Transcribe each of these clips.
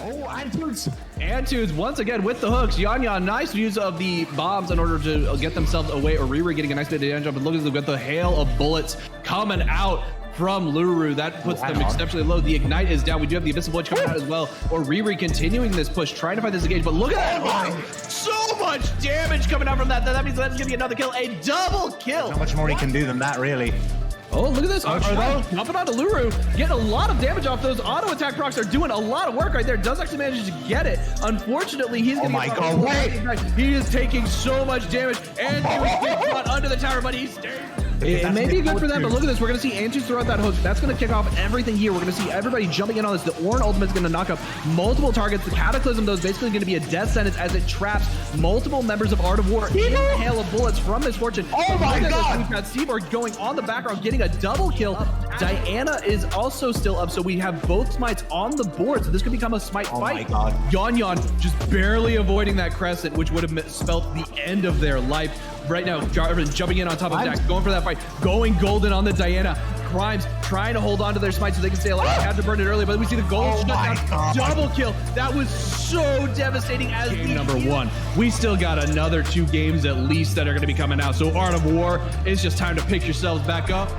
Oh, Antunes. Antunes once again with the hooks. Yan, nice use of the bombs in order to get themselves away, or Riri getting a nice bit of damage up, and look at them with the hail of bullets coming out from Luru. That puts them exceptionally low. The Ignite is down. We do have the Abyssal Void coming out as well. Or Riri continuing this push, trying to find this engage. But look at that. So much damage coming out from that. That means that's going to be another kill. A double kill. Not much more he can do than that, really. Oh, look at this. Jumping onto Luru, getting a lot of damage off those auto attack procs. Are doing a lot of work right there. Does actually manage to get it. Unfortunately, he's going to get God, wait. He is taking so much damage. And he was getting caught under the tower, but he's staying. It may be good for them, but look at this. We're going to see Antunes throw out that hook. That's going to kick off everything here. We're going to see everybody jumping in on this. The Ornn ultimate is going to knock up multiple targets. The Cataclysm, though, is basically going to be a death sentence as it traps multiple members of Art of War in the hail of bullets from Misfortune. Oh my God! We've got Seaborg going on the background, getting a double kill. Diana is also still up, so we have both smites on the board. So this could become a smite fight. My God. Yan just barely avoiding that crescent, which would have spelt the end of their life. Right now, Jarvan jumping in on top of Dax, going for that fight, going golden on the Diana. Crimes trying to hold on to their smite so they can stay alive. They had to burn it early, but we see the gold shut down. Double kill. That was so devastating as game number one. We still got another 2 games at least that are going to be coming out. So Art of War, it's just time to pick yourselves back up.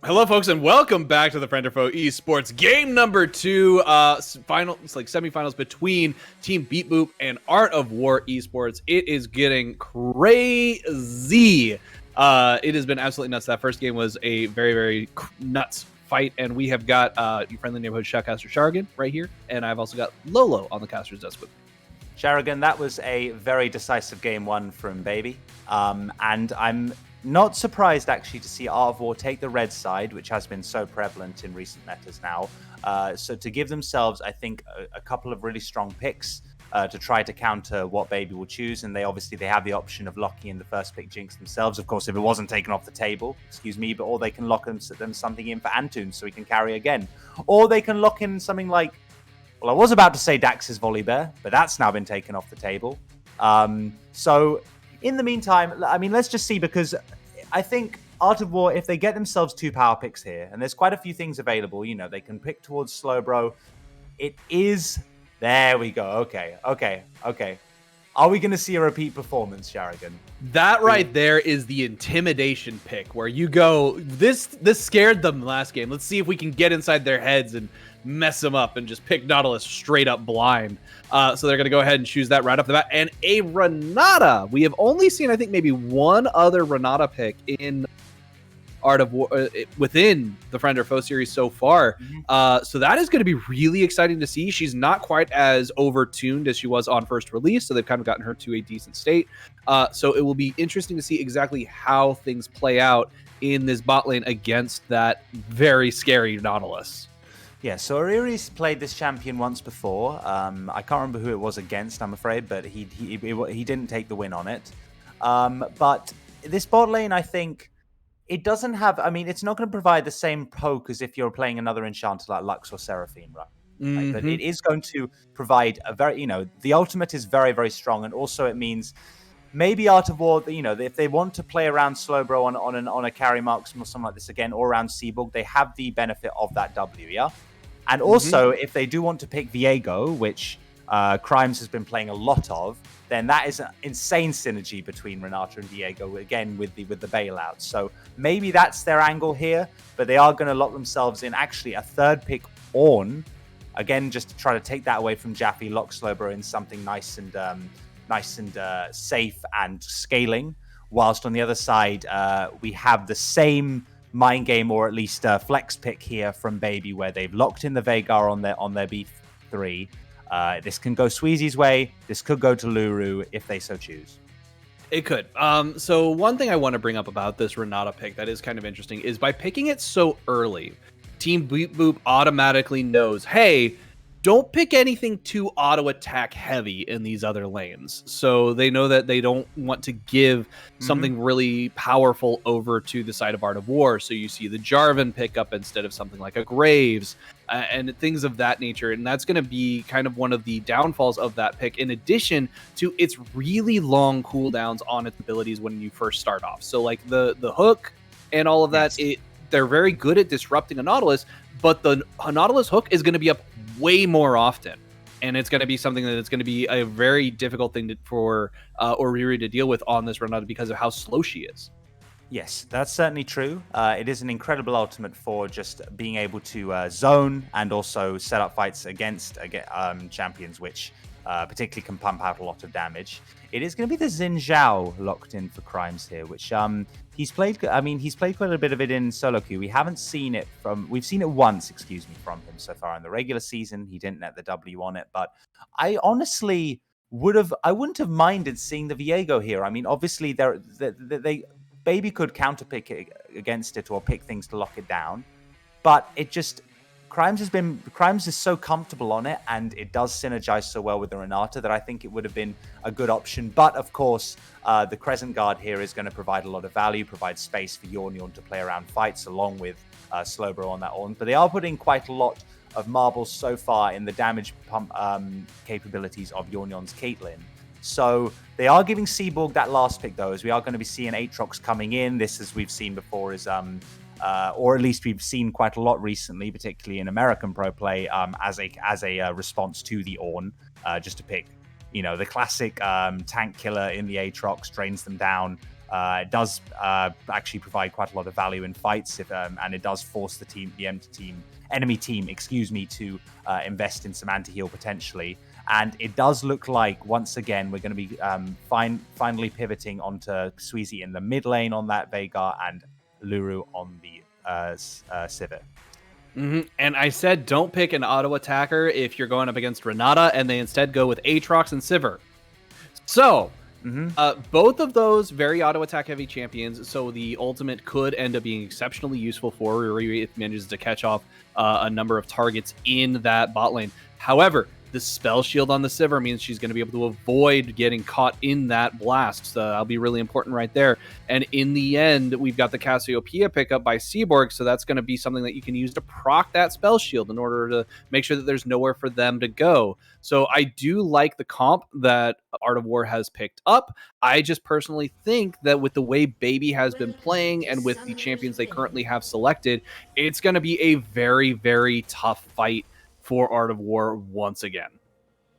Hello, folks, and welcome back to the Friend or Foe Esports game number 2, semifinals between Team Beat Boop and Art of War Esports. It is getting crazy. It has been absolutely nuts. That first game was a very, very nuts fight, and we have got your friendly neighborhood Shoutcaster Shargan right here, and I've also got Lolo on the caster's desk with me. Shargan, that was a very decisive game 1 from Baby, and I'm not surprised, actually, to see Art of War take the red side, which has been so prevalent in recent metas now. So to give themselves, I think, a couple of really strong picks to try to counter what Baby will choose. And they have the option of locking in the first pick Jinx themselves. Of course, if it wasn't taken off the table, excuse me, or they can lock them something in for Antunes so he can carry again. Or they can lock in something like, well, I was about to say Dax's Volibear, but that's now been taken off the table. So in the meantime, I mean, let's just see, because I think Art of War, if they get themselves 2 power picks here, and there's quite a few things available, you know, they can pick towards Slowbro. It is... There we go. Okay. Are we going to see a repeat performance, Shargan? That right there is the intimidation pick, where you go, this scared them last game. Let's see if we can get inside their heads and mess them up and just pick Nautilus straight up blind. So they're going to go ahead and choose that right off the bat. And a Renata. We have only seen, I think, maybe one other Renata pick in Art of War within the Friend or Foe series so far. So that is going to be really exciting to see. She's not quite as overtuned as she was on first release, so they've kind of gotten her to a decent state. So it will be interesting to see exactly how things play out in this bot lane against that very scary Nautilus. Yeah, so Ariri's played this champion once before. I can't remember who it was against, I'm afraid, but he didn't take the win on it. But this bot lane, I think, it doesn't have... I mean, it's not going to provide the same poke as if you're playing another enchanter like Lux or Seraphine, right? Like, but it is going to provide a very... You know, the ultimate is very, very strong, and also it means maybe Art of War, you know, if they want to play around Slowbro on a carry marksman or something like this again, or around Seaborg, they have the benefit of that W, yeah? And also, if they do want to pick Viego, which Crimes has been playing a lot of, then that is an insane synergy between Renata and Viego, again, with the bailout. So maybe that's their angle here, but they are going to lock themselves in actually a third pick Ornn, again, just to try to take that away from Jaffe, lock Slowbro in something nice and safe and scaling, whilst on the other side, we have the same mind game, or at least a flex pick here from Baby, where they've locked in the Veigar on their B3. This can go Sweezy's way. This could go to Luru if they so choose. It could. So one thing I want to bring up about this Renata pick that is kind of interesting is by picking it so early, Team Beat Boop automatically knows, hey, don't pick anything too auto attack heavy in these other lanes. So they know that they don't want to give something really powerful over to the side of Art of War. So you see the Jarvan pick up instead of something like a Graves and things of that nature. And that's going to be kind of one of the downfalls of that pick, in addition to its really long cooldowns on its abilities when you first start off. So like the hook and all of that, they're very good at disrupting a Nautilus, but the Nautilus hook is going to be up way more often. And it's going to be something that it's going to be a very difficult thing for Oriri to deal with on this run because of how slow she is. Yes, that's certainly true. It is an incredible ultimate for just being able to zone and also set up fights against champions, which particularly can pump out a lot of damage. It is going to be the Xin Zhao locked in for Crimes here, which he's played. I mean, he's played quite a bit of it in solo queue. We've seen it once, from him so far in the regular season. He didn't net the W on it, but I honestly I wouldn't have minded seeing the Viego here. I mean, obviously they Baby could counterpick it against it or pick things to lock it down, but it just Crimes is so comfortable on it, and it does synergize so well with the Renata that I think it would have been a good option. But of course, the Crescent Guard here is going to provide a lot of value, provide space for Yorn to play around fights along with Slowbro on that on. But they are putting quite a lot of marbles so far in the damage pump capabilities of Yorn's Caitlyn. So they are giving Seaborg that last pick, though, as we are going to be seeing Aatrox coming in. This, as we've seen before, is or at least we've seen quite a lot recently, particularly in American pro play, as a response to the Ornn, just to pick, the classic tank killer in the Aatrox, drains them down. It does actually provide quite a lot of value in fights, and it does force the enemy team, to invest in some anti-heal potentially. And it does look like, once again, we're going to be finally pivoting onto Sweezy in the mid lane on that Veigar and Luru on the Sivir. Mm-hmm. And I said don't pick an auto attacker if you're going up against Renata, and they instead go with Aatrox and Sivir. So, both of those very auto attack heavy champions, so the ultimate could end up being exceptionally useful for Oriri if it manages to catch off a number of targets in that bot lane. However, the spell shield on the Sivir means she's going to be able to avoid getting caught in that blast. So that'll be really important right there. And in the end, we've got the Cassiopeia pickup by Seaborg, so that's going to be something that you can use to proc that spell shield in order to make sure that there's nowhere for them to go. So I do like the comp that Art of War has picked up. I just personally think that with the way Baby has been playing and with the champions they currently have selected, it's going to be a very, very tough fight for Art of War once again.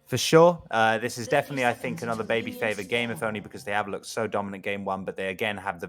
For sure. This is definitely, I think, another Baby favor game, if only because they have looked so dominant game one, but they again have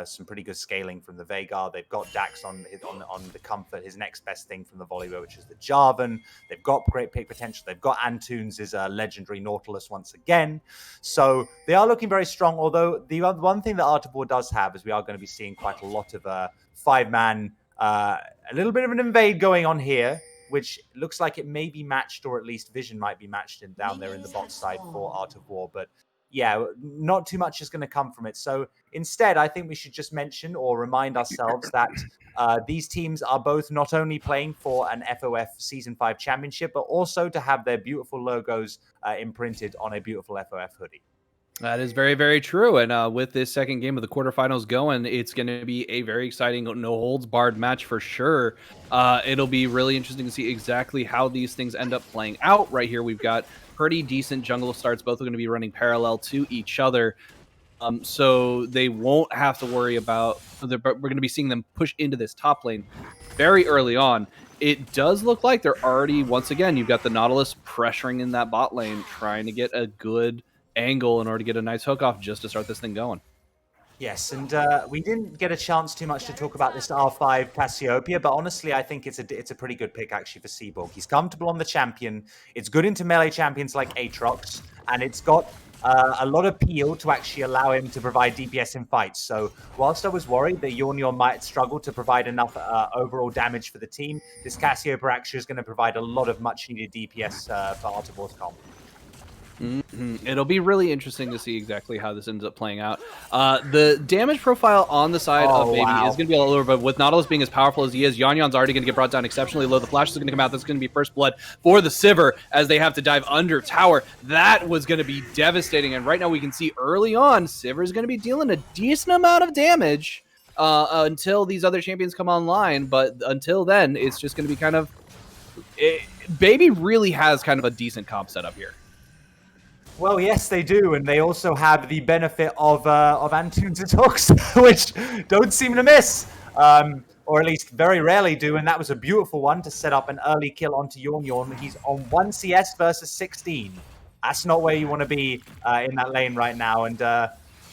some pretty good scaling from the Veigar. They've got Dax on the comfort, his next best thing from the Volibear, which is the Jarvan. They've got great pick potential. They've got Antunes' legendary Nautilus once again. So they are looking very strong, although the one thing that Art of War does have is we are going to be seeing quite a lot of five-man, a little bit of an invade going on here, which looks like it may be matched, or at least Vision might be matched down there in the bot side for Art of War. But yeah, not too much is going to come from it. So instead, I think we should just mention or remind ourselves that these teams are both not only playing for an FOF Season 5 championship, but also to have their beautiful logos imprinted on a beautiful FOF hoodie. That is very, very true. And with this second game of the quarterfinals going, it's going to be a very exciting, no-holds-barred match for sure. It'll be really interesting to see exactly how these things end up playing out. Right here, we've got pretty decent jungle starts. Both are going to be running parallel to each other. So they won't have to worry about... We're going to be seeing them push into this top lane very early on. It does look like they're already, once again, you've got the Nautilus pressuring in that bot lane, trying to get a good angle in order to get a nice hook off just to start this thing going. Yes, and we didn't get a chance too much to talk about this R5 Cassiopeia, but honestly, I think it's a pretty good pick actually for Seaborg. He's comfortable on the champion. It's good into melee champions like Aatrox, and it's got a lot of peel to actually allow him to provide DPS in fights. So whilst I was worried that Yorn might struggle to provide enough overall damage for the team, this Cassiopeia actually is going to provide a lot of much-needed DPS for Art of War's comp. It'll be really interesting to see exactly how this ends up playing out. The damage profile on the side of Baby is going to be a little lower, but with Nautilus being as powerful as he is, Yon's already going to get brought down exceptionally low. The flash is going to come out. That's going to be first blood for the Sivir as they have to dive under tower. That was going to be devastating, and right now we can see early on, Sivir is going to be dealing a decent amount of damage until these other champions come online, but until then, it's just going to be kind of... Baby really has kind of a decent comp setup here. Well, yes, they do, and they also have the benefit of Antunes' hooks, which don't seem to miss. or at least very rarely do, and that was a beautiful one to set up an early kill onto Yorn. He's on 1 CS versus 16. That's not where you want to be in that lane right now, and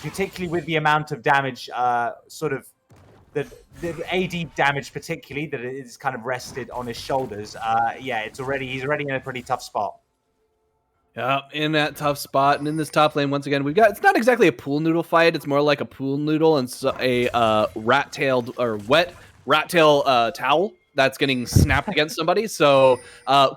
particularly with the amount of damage, sort of the AD damage particularly, that it is kind of rested on his shoulders. Yeah, he's already in a pretty tough spot. Yeah, in that tough spot, and in this top lane, once again, we've got, it's not exactly a pool noodle fight, it's more like a pool noodle and a rat-tailed, or wet rat-tail towel that's getting snapped against somebody, so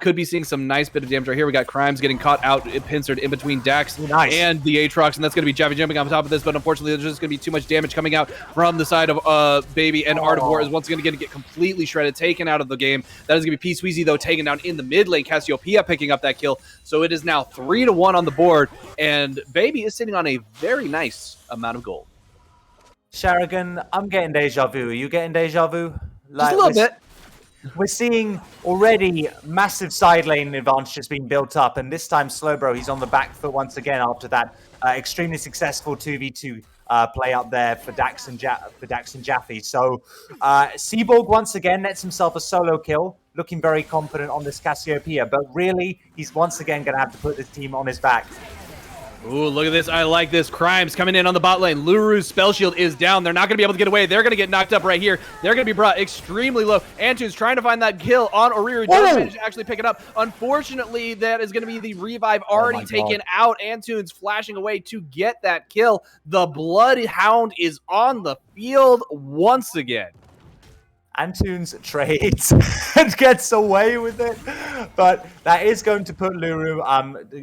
could be seeing some nice bit of damage right here. We got Crimes getting caught out, pincered in between Dax and the Aatrox, and that's going to be Javi jumping on top of this, but unfortunately there's just going to be too much damage coming out from the side of Baby, and Art of War is once again going to get completely shredded, taken out of the game. That is going to be P-Sweezy, though, taken down in the mid lane. Cassiopeia picking up that kill, so it is now 3-1 on the board, and Baby is sitting on a very nice amount of gold. Sharagan, I'm getting deja vu. Are you getting deja vu? Just a little bit. We're seeing already massive side lane advantages being built up, and this time Slowbro, he's on the back foot once again after that extremely successful 2v2 play up there for Dax and Jaffe. So Seaborg once again nets himself a solo kill, looking very confident on this Cassiopeia, but really he's once again going to have to put this team on his back. Ooh, look at this. I like this. Crimes coming in on the bot lane. Luru's spell shield is down. They're not going to be able to get away. They're going to get knocked up right here. They're going to be brought extremely low. Antunes trying to find that kill on Oriru. Does manage to actually pick it up. Unfortunately, that is going to be the revive already taken out. Antunes flashing away to get that kill. The Bloodhound is on the field once again. Antunes trades and gets away with it, but that is going to put Luru,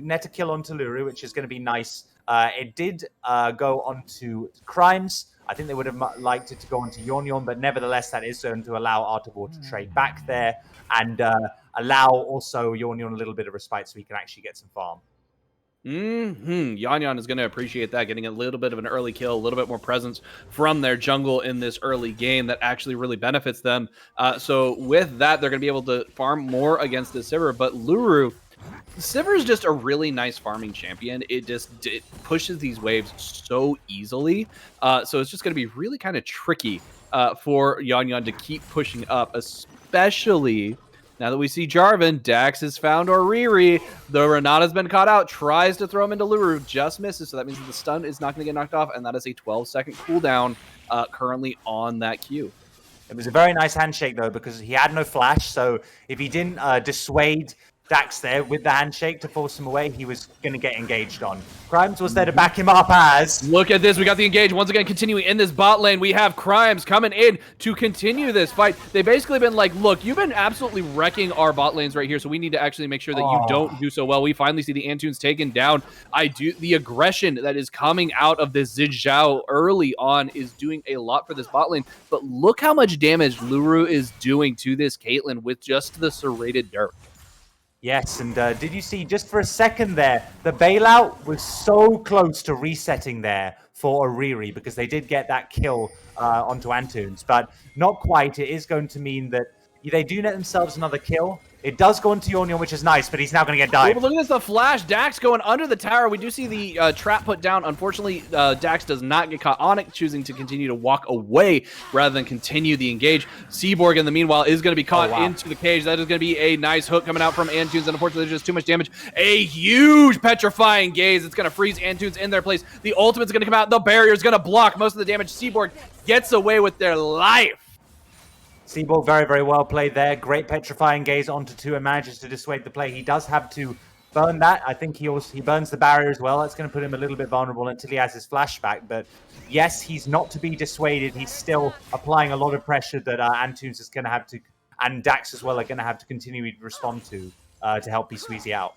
net a kill onto Luru, which is going to be nice. It did go onto Crimes. I think they would have liked it to go onto Yorn, but nevertheless, that is going to allow Art of War to trade back there and allow also Yorn a little bit of respite so he can actually get some farm. Yan is going to appreciate that, getting a little bit of an early kill, a little bit more presence from their jungle in this early game that actually really benefits them. So with that, they're going to be able to farm more against the Sivir. But Luru, Sivir is just a really nice farming champion. It pushes these waves so easily. So it's just going to be really kind of tricky for Yan to keep pushing up, especially now that we see Jarvan. Dax has found Oriri. The Renata's been caught out. Tries to throw him into Luru. Just misses. So that means that the stun is not going to get knocked off. And that is a 12-second cooldown currently on that Q. It was a very nice handshake, though, because he had no flash. So if he didn't dissuade Dax there with the handshake to force him away, he was going to get engaged on. Crimes was there to back him up as... Look at this. We got the engage. Once again, continuing in this bot lane. We have Crimes coming in to continue this fight. They've basically been like, look, you've been absolutely wrecking our bot lanes right here, so we need to actually make sure that you don't do so well. We finally see the Antunes taken down. The aggression that is coming out of this Zijao early on is doing a lot for this bot lane, but look how much damage Luru is doing to this Caitlyn with just the serrated dirt. Yes, and did you see, just for a second there, the bailout was so close to resetting there for Oriri, because they did get that kill onto Antunes, but not quite. It is going to mean that they do net themselves another kill. It does go into Yorn, which is nice, but he's now going to get dived. Look at this, the flash. Dax going under the tower. We do see the trap put down. Unfortunately, Dax does not get caught on it, choosing to continue to walk away rather than continue the engage. Seaborg, in the meanwhile, is going to be caught into the cage. That is going to be a nice hook coming out from Antunes, and unfortunately, there's just too much damage. A huge petrifying gaze. It's going to freeze Antunes in their place. The ultimate's going to come out. The barrier is going to block most of the damage. Seaborg gets away with their life. Seaborg very, very well played there. Great petrifying gaze onto 2 and manages to dissuade the play. He does have to burn that. I think he burns the barrier as well. That's going to put him a little bit vulnerable until he has his flashback. But yes, he's not to be dissuaded. He's still applying a lot of pressure that Antunes is going to have to, and Dax as well, are going to have to continue to respond to help P-Sweezy out.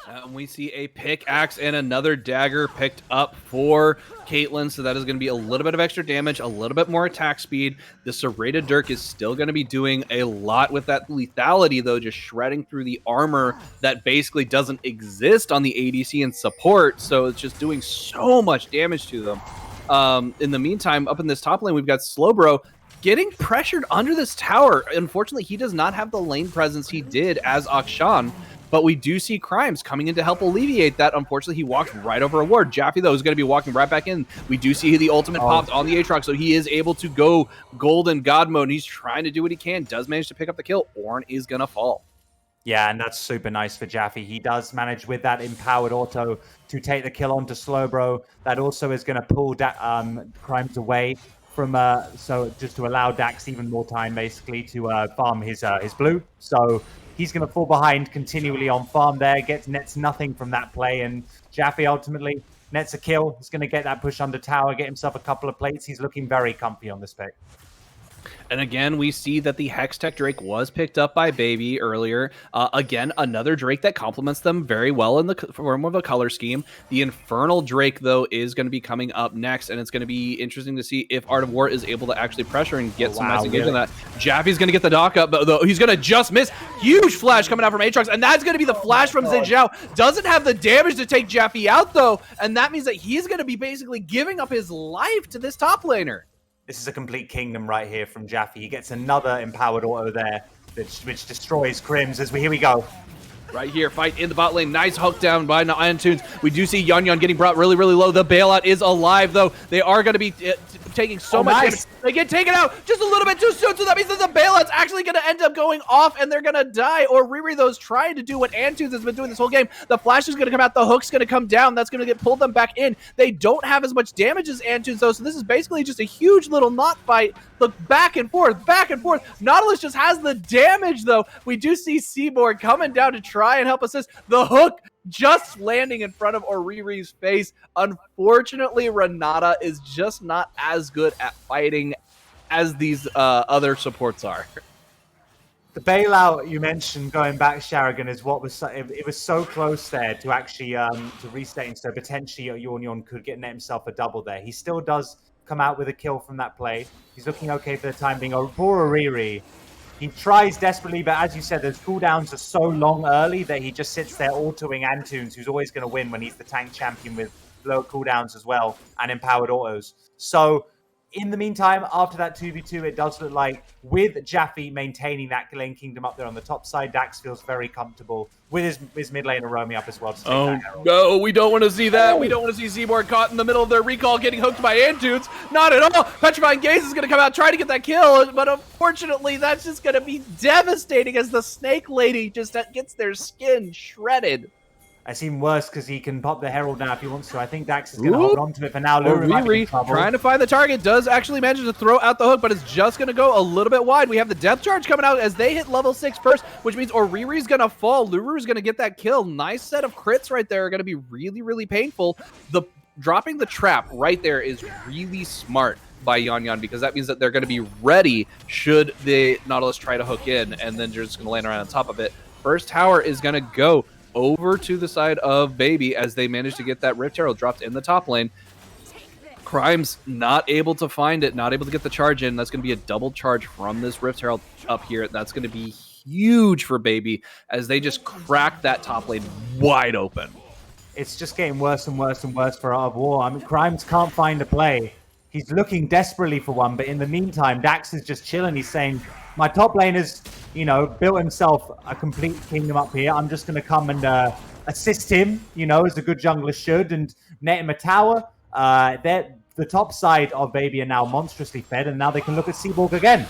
And we see a pickaxe and another dagger picked up for Caitlyn, so that is going to be a little bit of extra damage, a little bit more attack speed. The serrated dirk is still going to be doing a lot with that lethality, though, just shredding through the armor that basically doesn't exist on the ADC and support, so it's just doing so much damage to them. In the meantime, up in this top lane, we've got Slowbro getting pressured under this tower. Unfortunately, he does not have the lane presence he did as Akshan. but we do see Crimes coming in to help alleviate that. Unfortunately, he walked right over a ward. Jaffe, though, is going to be walking right back in. We do see the ultimate popped on the Aatrox, so he is able to go golden god mode, and he's trying to do what he can. Does manage to pick up the kill. Ornn is going to fall. Yeah, and that's super nice for Jaffe. He does manage with that empowered auto to take the kill onto Slowbro. That also is going to pull Crimes away from so just to allow Dax even more time basically to farm his blue. So he's going to fall behind continually on farm there, nets nothing from that play, and Jaffe ultimately nets a kill. He's going to get that push under tower, get himself a couple of plates. He's looking very comfy on this pick. And again, we see that the Hextech Drake was picked up by Baby earlier. Again, another Drake that complements them very well in the form of a color scheme. The Infernal Drake, though, is going to be coming up next, and it's going to be interesting to see if Art of War is able to actually pressure and get some nice engagement on that. Jaffe's going to get the knock up, but though he's going to just miss. Huge flash coming out from Aatrox, and that's going to be the flash from Xin Zhao. Doesn't have the damage to take Jaffe out, though, and that means that he's going to be basically giving up his life to this top laner. This is a complete kingdom right here from Jaffe. He gets another empowered auto there, which destroys Crims. Here we go. Right here, fight in the bot lane. Nice hook down by Antunes. We do see Yon getting brought really, really low. The bailout is alive, though. They are going to be taking so much damage. They get taken out just a little bit too soon, so that means that the bailout's actually going to end up going off, and they're going to die. Or Riri, those trying to do what Antunes has been doing this whole game. The flash is going to come out. The hook's going to come down. That's going to pull them back in. They don't have as much damage as Antunes, though, so this is basically just a huge little knot fight. Look, back and forth, back and forth. Nautilus just has the damage, though. We do see Seaborn coming down to try and help assist. The hook just landing in front of Oriri's face. Unfortunately, Renata is just not as good at fighting as these other supports are. The bailout you mentioned going back, Sharagan, is what was it was so close there to actually to restating. So potentially Yon could get net himself a double there. He still does come out with a kill from that play. He's looking okay for the time being. Poor Oriri. He tries desperately, but as you said, those cooldowns are so long early that he just sits there autoing Antunes, who's always going to win when he's the tank champion with low cooldowns as well and empowered autos. So in the meantime, after that 2v2, it does look like with Jaffe maintaining that lane kingdom up there on the top side, Dax feels very comfortable with his mid laner roaming up as well. Oh, no, we don't want to see that. We don't want to see Seaborn caught in the middle of their recall getting hooked by Antunes. Not at all. Petrifying Gaze is going to come out, try to get that kill, but unfortunately, that's just going to be devastating as the Snake Lady just gets their skin shredded. It's even worse because he can pop the Herald now if he wants to. I think Dax is going to hold on to it for now. Riri trying to find the target, does actually manage to throw out the hook, but it's just going to go a little bit wide. We have the depth charge coming out as they hit level 6 first, which means Oriri's going to fall. Luru's going to get that kill. Nice set of crits right there are going to be really, really painful. Dropping the trap right there is really smart by Yon because that means that they're going to be ready should the Nautilus try to hook in, and then you're just going to land around on top of it. First tower is going to go over to the side of Baby as they manage to get that Rift Herald dropped in the top lane. Crimes not able to find it, not able to get the charge in. That's going to be a double charge from this Rift Herald up here. That's going to be huge for Baby as they just crack that top lane wide open. It's just getting worse and worse and worse for Art of War. I mean, Crimes can't find a play. He's looking desperately for one, but in the meantime, Dax is just chilling. He's saying, my top laner's, built himself a complete kingdom up here. I'm just going to come and assist him, as a good jungler should, and net him a tower. The top side of Baby are now monstrously fed, and now they can look at Seaborg again.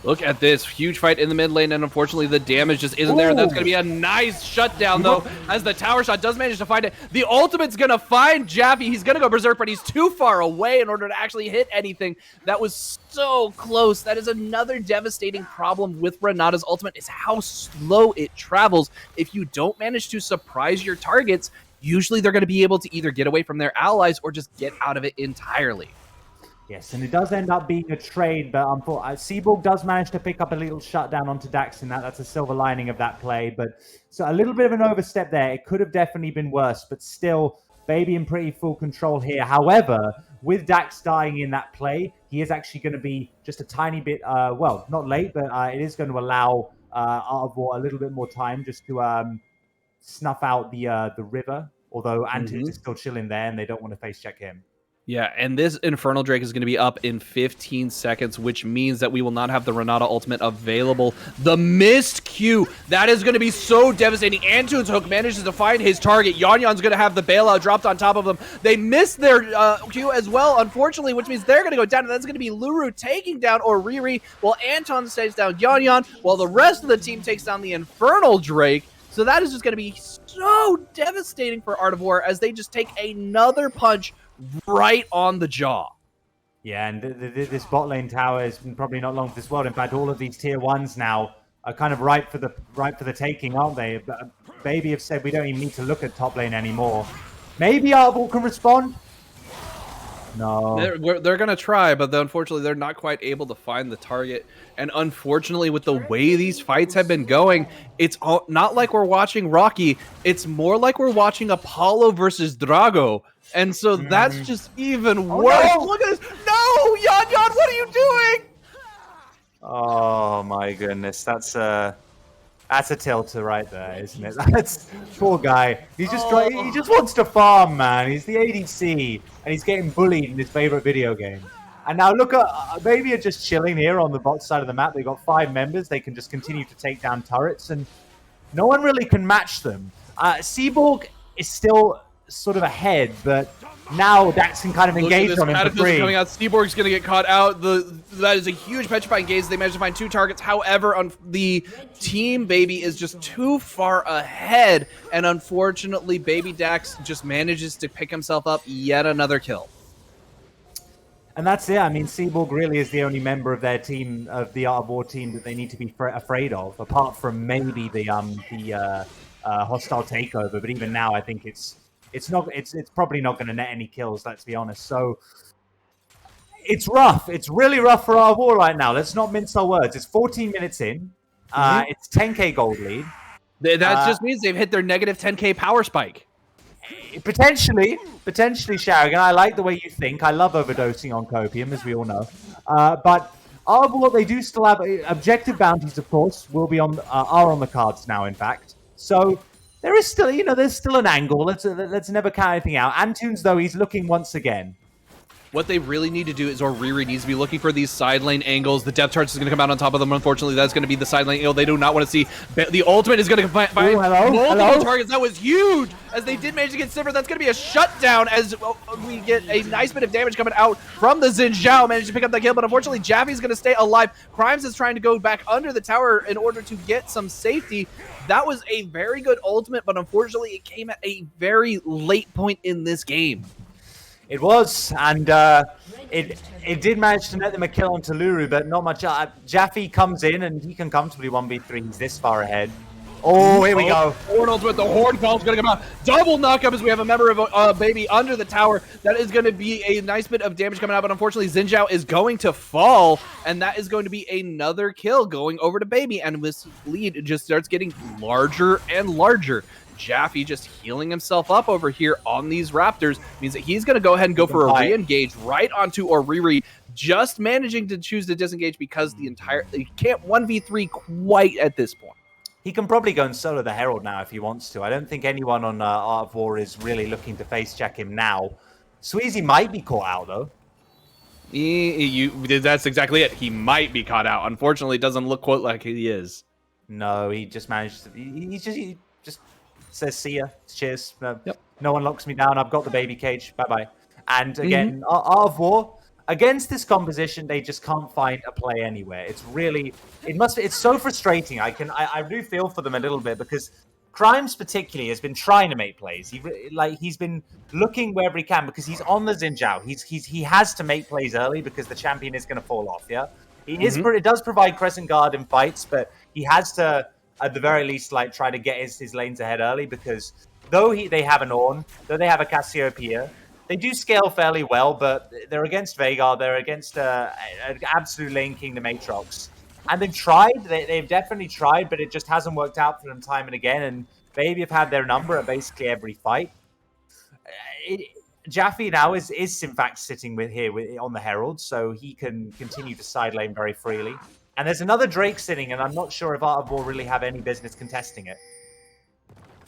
Look at this huge fight in the mid lane, and unfortunately the damage just isn't there. That's going to be a nice shutdown, though, as the tower shot does manage to find it. The ultimate's going to find Jaffe. He's going to go berserk, but he's too far away in order to actually hit anything. That was so close. That is another devastating problem with Renata's ultimate, is how slow it travels. If you don't manage to surprise your targets, usually they're going to be able to either get away from their allies or just get out of it entirely. Yes, and it does end up being a trade, but Seaborg does manage to pick up a little shutdown onto Dax in that. That's a silver lining of that play. But so a little bit of an overstep there. It could have definitely been worse, but still, Baby in pretty full control here. However, with Dax dying in that play, he is actually going to be just a tiny bit, not late, but it is going to allow Art of War a little bit more time just to snuff out the river, although Antunes is still chilling there and they don't want to face check him. Yeah, and this Infernal Drake is going to be up in 15 seconds, which means that we will not have the Renata ultimate available. The missed Q, that is going to be so devastating. Antunes Hook manages to find his target. Yanyan's going to have the bailout dropped on top of them. They missed their Q as well, unfortunately, which means they're going to go down, and that's going to be Luru taking down Oriri, while Anton stays down Yanyan, while the rest of the team takes down the Infernal Drake. So that is just going to be so devastating for Art of War as they just take another punch right on the jaw. Yeah, and this bot lane tower is probably not long for this world. In fact, all of these tier ones now are kind of ripe for the taking, aren't they? Baby have said we don't even need to look at top lane anymore. Maybe Arbol can respond. No. They're going to try, but unfortunately, they're not quite able to find the target. And unfortunately, with the way these fights have been going, it's not like we're watching Rocky. It's more like we're watching Apollo versus Drago. And so that's just even worse. No! Look at this. No, Yan Yan, what are you doing? Oh my goodness, that's a tilter right there, isn't it? That's poor guy. He just wants to farm, man. He's the ADC, and he's getting bullied in his favorite video game. And now look at Baby are just chilling here on the bot side of the map. They've got 5 members. They can just continue to take down turrets, and no one really can match them. Seaborg is still sort of ahead, but now Dax can kind of engage on him for free. Coming out, Seaborg's going to get caught out. That is a huge petrifying gaze. They managed to find 2 targets. However, the team Baby is just too far ahead, and unfortunately, Baby Dax just manages to pick himself up yet another kill. And that's it. I mean, Seaborg really is the only member of their team, of the Art of War team, that they need to be afraid of, apart from maybe the hostile takeover. But even now, I think it's probably not going to net any kills, let's be honest. So it's rough. It's really rough for Art of War right now. Let's not mince our words. It's 14 minutes in. It's 10k gold lead. That just means they've hit their negative 10k power spike. Potentially, Sharrigan. I like the way you think. I love overdosing on copium, as we all know. But Art of War, they do still have objective bounties, of course, are on the cards now, in fact. So there is still, there's still an angle. Let's never count anything out. Antunes, though, he's looking once again. What they really need to do is Oriri needs to be looking for these side lane angles. The depth charge is going to come out on top of them. Unfortunately, that's going to be the side lane angle they do not want to see. The ultimate is going to find multiple targets. That was huge. As they did manage to get Sivir, that's going to be a shutdown as we get a nice bit of damage coming out from the Xin Zhao. Managed to pick up that kill, but unfortunately, Jaffe's going to stay alive. Crimes is trying to go back under the tower in order to get some safety. That was a very good ultimate, but unfortunately, it came at a very late point in this game. It was, and it did manage to net them a kill on Luru, but not much. Jaffe comes in, and he can comfortably 1v3. He's this far ahead. Oh, here we go. Hornals with the Horn Call is going to come out. Double knockup as we have a member of Baby under the tower. That is going to be a nice bit of damage coming out, but unfortunately, Xin Zhao is going to fall, and that is going to be another kill going over to Baby, and this lead just starts getting larger and larger. Jaffe just healing himself up over here on these Raptors means that he's going to go ahead and go for a re-engage right onto Oriri, just managing to choose to disengage because he can't 1v3 quite at this point. He can probably go and solo the Herald now if he wants to. I don't think anyone on Art of War is really looking to face check him now. Sweezy might be caught out, though. That's exactly it. He might be caught out. Unfortunately, it doesn't look quite like he is. No, he just managed to... He just says, see ya, cheers. Yep. No one locks me down. I've got the baby cage. Bye-bye. And again, Art of War, against this composition, they just can't find a play anywhere. It's so frustrating. I do feel for them a little bit because Crimes particularly has been trying to make plays. He's been looking wherever he can because he's on the Xin Zhao. He has to make plays early because the champion is going to fall off, yeah? It does provide Crescent Guard in fights, but he has to, at the very least, try to get his lanes ahead early because though they have an Ornn, though they have a Cassiopeia, they do scale fairly well, but they're against Veigar, they're against an absolute lane king, the Matrox. And they've tried, they've definitely tried, but it just hasn't worked out for them time and again, and Baby have had their number at basically every fight. Jaffe now is in fact sitting on the Herald, so he can continue to side lane very freely. And there's another Drake sitting, and I'm not sure if Art of War really have any business contesting it.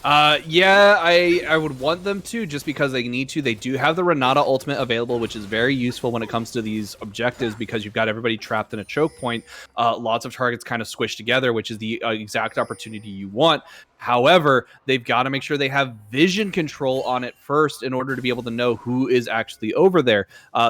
Yeah, I would want them to just because they need to. They do have the Renata ultimate available, which is very useful when it comes to these objectives because you've got everybody trapped in a choke point. Lots of targets kind of squished together, which is the exact opportunity you want. However, they've got to make sure they have vision control on it first in order to be able to know who is actually over there.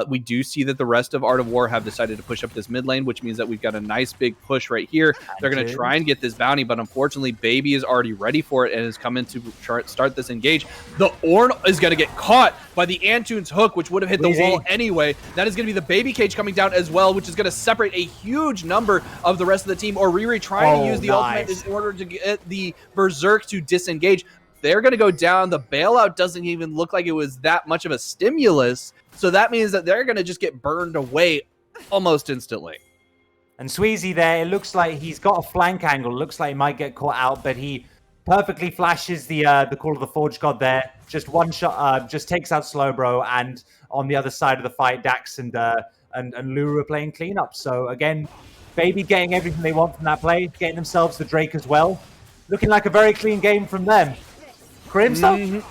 We do see that the rest of Art of War have decided to push up this mid lane, which means that we've got a nice big push right here. They're going to try and get this bounty, but unfortunately, Baby is already ready for it and is coming to start this engage. The Ornn is going to get caught by the Antunes hook, which would have hit the wall anyway. That is going to be the Baby Cage coming down as well, which is going to separate a huge number of the rest of the team. Oriri trying to use the ultimate in order to get the Berserk to disengage. They're going to go down. The bailout doesn't even look like it was that much of a stimulus. So that means that they're going to just get burned away almost instantly. And Sweezy there, it looks like he's got a flank angle. It looks like he might get caught out, but he perfectly flashes the Call of the Forge God there. Just one shot, just takes out Slowbro, and on the other side of the fight, Dax and Luru are playing cleanup. So again, Baby getting everything they want from that play, getting themselves the Drake as well. Looking like a very clean game from them. Crimson?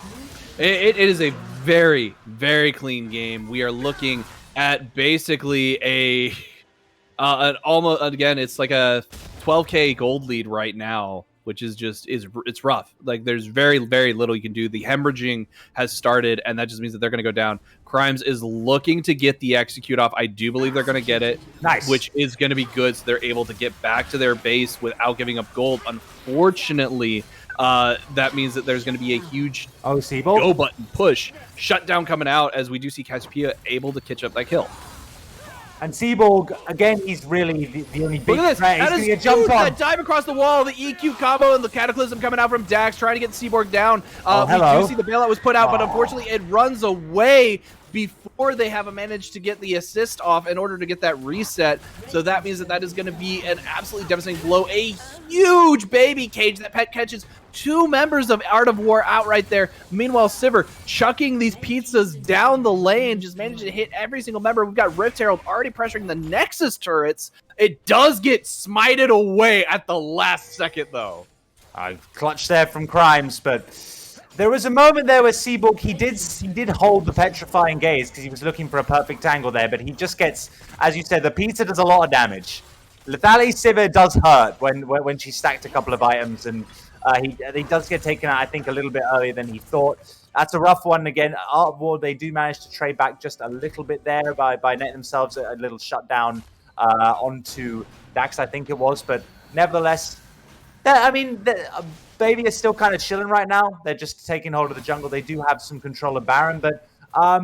It is a very, very clean game. We are looking at basically an almost, again, it's like a 12K gold lead right now, which is just it's rough. Like there's very, very little you can do. The hemorrhaging has started, and that just means that they're going to go down. Crimes is looking to get the execute off. I do believe they're going to get it, nice, which is going to be good. So they're able to get back to their base without giving up gold. Unfortunately, that means that there's going to be a huge go button push shutdown coming out as we do see Cassiopeia able to catch up that kill. And Seaborg, again, he's really the only big threat. That is huge, that dive across the wall, the EQ combo, and the Cataclysm coming out from Dax, trying to get Seaborg down. We do see the bailout was put out, but unfortunately it runs away before they have managed to get the assist off in order to get that reset. So that means that is going to be an absolutely devastating blow. A huge Baby Cage that Pet catches two members of Art of War out right there. Meanwhile, Sivir chucking these pizzas down the lane, just managed to hit every single member. We've got Rift Herald already pressuring the Nexus turrets. It does get smited away at the last second, though. Clutch there from Crimes, but there was a moment there where Seaborg, he did hold the petrifying gaze because he was looking for a perfect angle there, but he just gets, as you said, the pizza does a lot of damage. Lethality Sivir does hurt when she stacked a couple of items, and he does get taken out, I think, a little bit earlier than he thought. That's a rough one. Again, Art of War, they do manage to trade back just a little bit there by netting themselves a little shutdown onto Dax, I think it was. But nevertheless, I mean, Baby is still kind of chilling right now. They're just taking hold of the jungle. They do have some control of Baron, but Art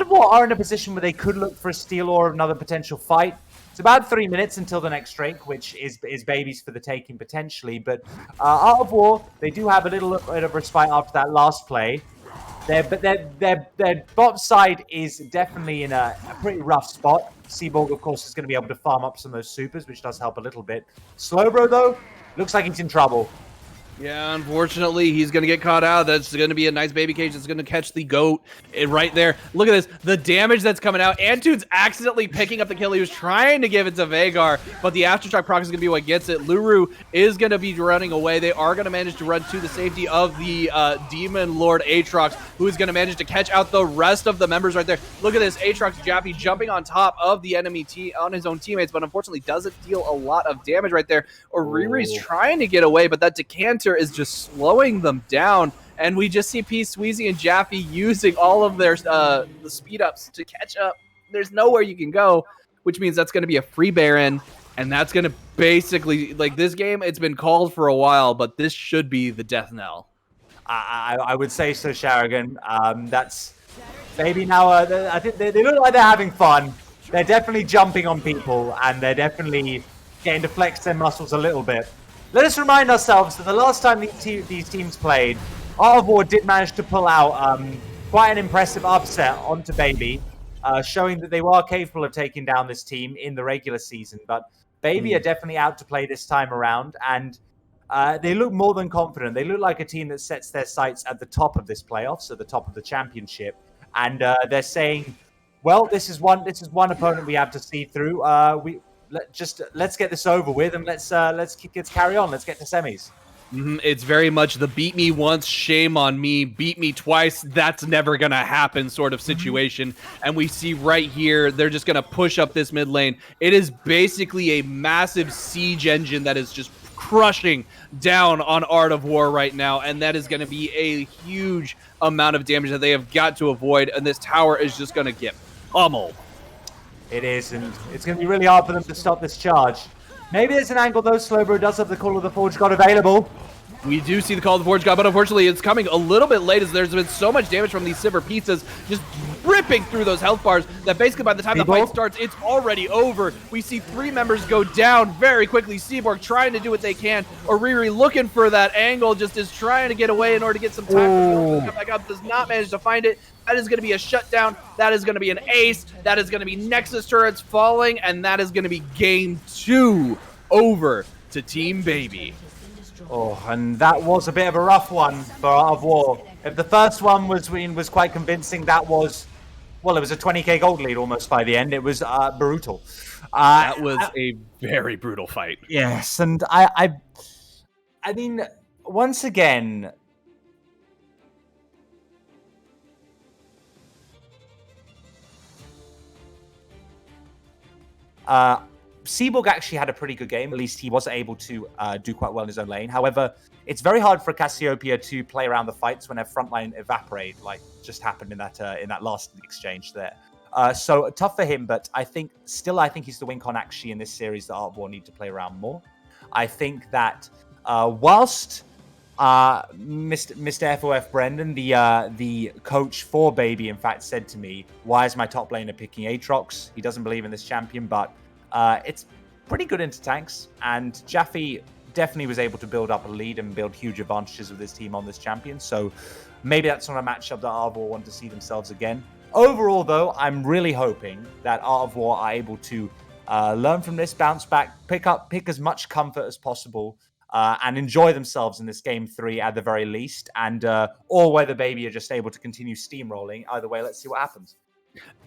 of War are in a position where they could look for a steal or another potential fight. It's about 3 minutes until the next Drake, which is Baby's for the taking potentially. But Art of War, they do have a little bit of respite after that last play. Their bot side is definitely in a pretty rough spot. Seaborg, of course, is going to be able to farm up some of those supers, which does help a little bit. Slowbro, though, looks like he's in trouble. Yeah, unfortunately, he's going to get caught out. That's going to be a nice Baby Cage that's going to catch the goat right there. Look at this. The damage that's coming out. Antunes accidentally picking up the kill. He was trying to give it to Vhagar, but the Aftershock proc is going to be what gets it. Luru is going to be running away. They are going to manage to run to the safety of the Demon Lord Aatrox, who is going to manage to catch out the rest of the members right there. Look at this. Aatrox Jaffe jumping on top of the enemy on his own teammates, but unfortunately doesn't deal a lot of damage right there. Oriri's trying to get away, but that Decanter is just slowing them down, and we just see P, Sweezy, and Jaffe using all of their the speed ups to catch up. There's nowhere you can go, which means that's going to be a free Baron, and that's going to basically, like, this game, it's been called for a while, but this should be the death knell. I would say so, Sharagan. That's maybe now. I think they look like they're having fun. They're definitely jumping on people, and they're definitely getting to flex their muscles a little bit. Let us remind ourselves that the last time these teams played, Art of War did manage to pull out quite an impressive upset onto Baby, showing that they were capable of taking down this team in the regular season. But Baby are definitely out to play this time around, and they look more than confident. They look like a team that sets their sights at the top of this playoffs, at the top of the championship, and they're saying, "Well, this is one opponent we have to see through. Let's get this over with, and let's carry on. Let's get to semis." It's very much the beat me once, shame on me, beat me twice, that's never going to happen sort of situation. And we see right here, they're just going to push up this mid lane. It is basically a massive siege engine that is just crushing down on Art of War right now. And that is going to be a huge amount of damage that they have got to avoid. And this tower is just going to get pummeled. It is, and it's going to be really hard for them to stop this charge. Maybe there's an angle, though. Slowbro does have the Call of the Forge God available. We do see the Call of the Forge God, but unfortunately it's coming a little bit late as there's been so much damage from these Silver pizzas just ripping through those health bars that basically by the time the fight starts, it's already over. We see 3 members go down very quickly. Seaborg trying to do what they can. Oriri looking for that angle, just is trying to get away in order to get some time to come back up. Does not manage to find it. That is going to be a shutdown. That is going to be an ace. That is going to be Nexus turrets falling, and that is going to be game 2 over to Team Baby. Oh, and that was a bit of a rough one for Art of War. If the first one was quite convincing, that was, well, it was a 20k gold lead almost by the end. It was brutal. That was a very brutal fight. Yes, and I mean, once again, Seaborg actually had a pretty good game. At least he was able to do quite well in his own lane. However, it's very hard for Cassiopeia to play around the fights when their front line evaporate, like just happened in that last exchange there. So tough for him, but I think he's the win con actually in this series that Art of War need to play around more. I think that whilst Mr. FOF Brendan, the coach for Baby, in fact, said to me, "Why is my top laner picking Aatrox? He doesn't believe in this champion," but it's pretty good into tanks, and Jaffe definitely was able to build up a lead and build huge advantages with his team on this champion. So maybe that's not a matchup that Art of War want to see themselves again. Overall, though, I'm really hoping that Art of War are able to learn from this, bounce back, pick as much comfort as possible, and enjoy themselves in this game 3 at the very least, and or whether Baby are just able to continue steamrolling. Either way, let's see what happens.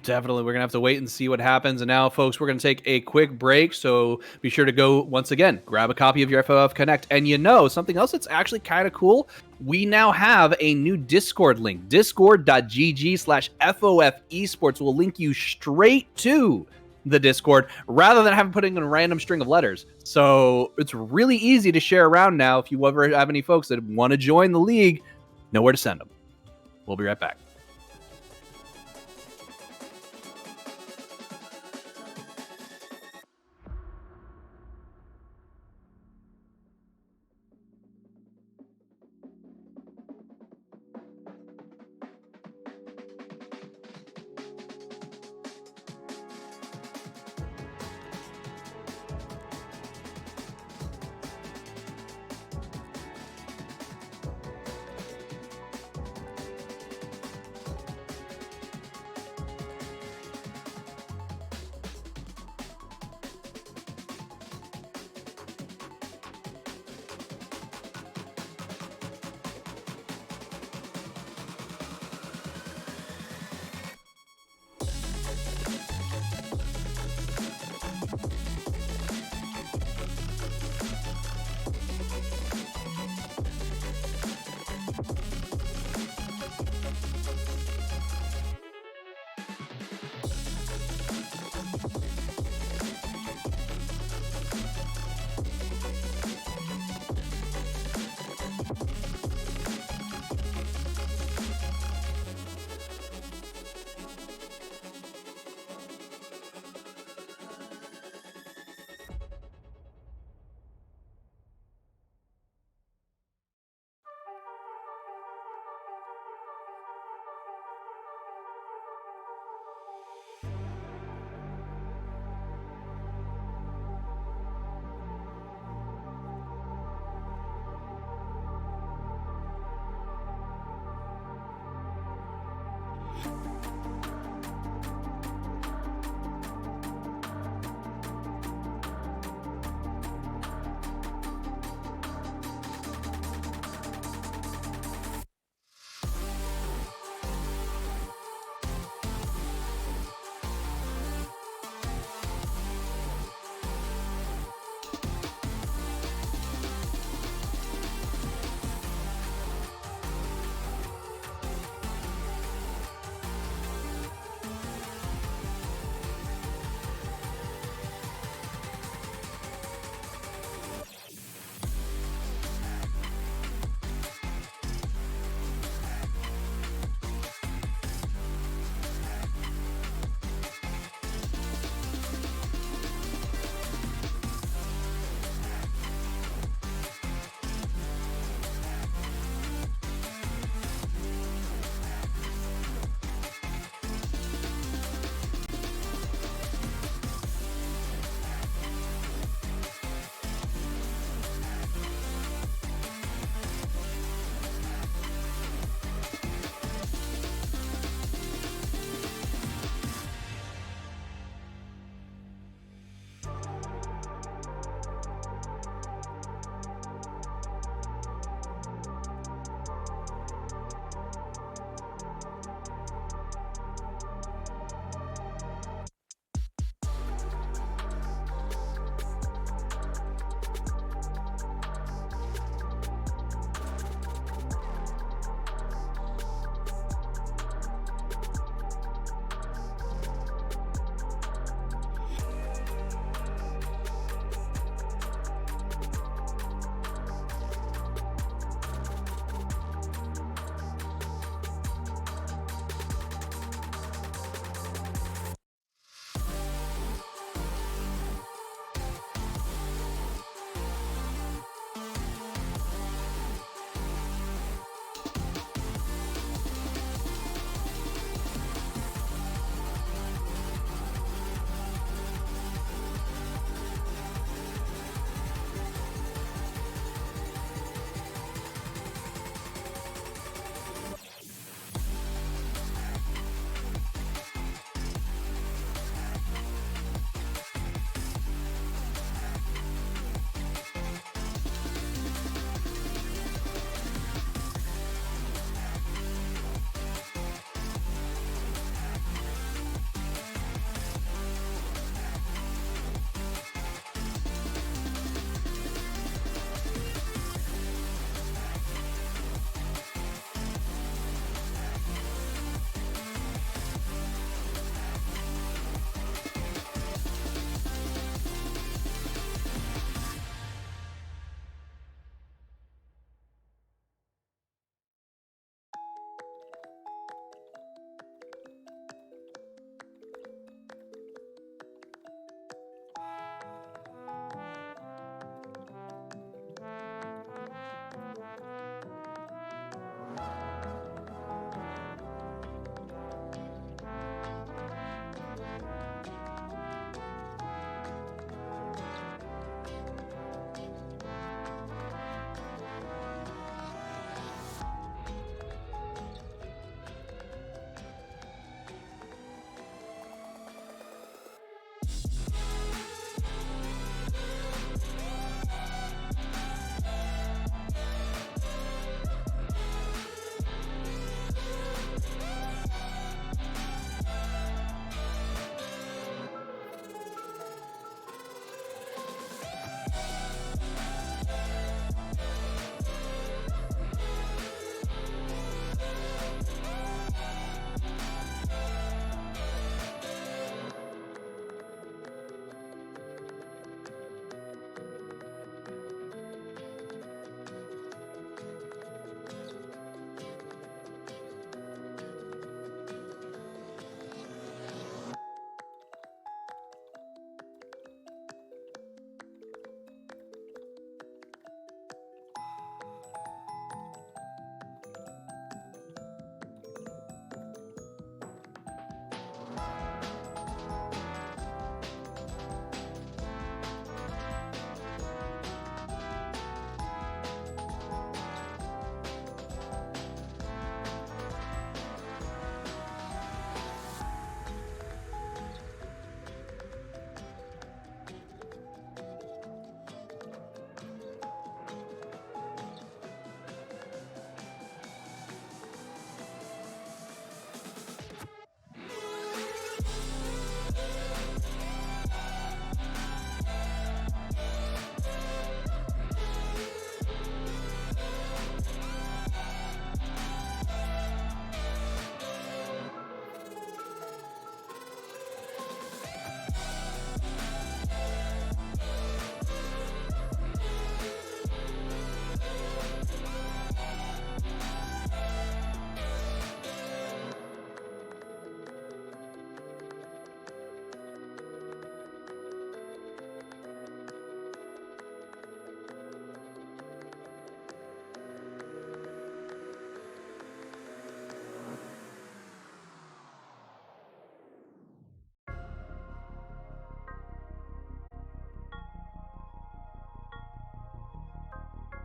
Definitely. We're going to have to wait and see what happens. And now, folks, we're going to take a quick break. So be sure to go, once again, grab a copy of your FFF Connect. And something else that's actually kind of cool. We now have a new Discord link. Discord.gg/FOF Esports will link you straight to the Discord rather than having putting in a random string of letters. So it's really easy to share around now. If you ever have any folks that want to join the league, know where to send them. We'll be right back.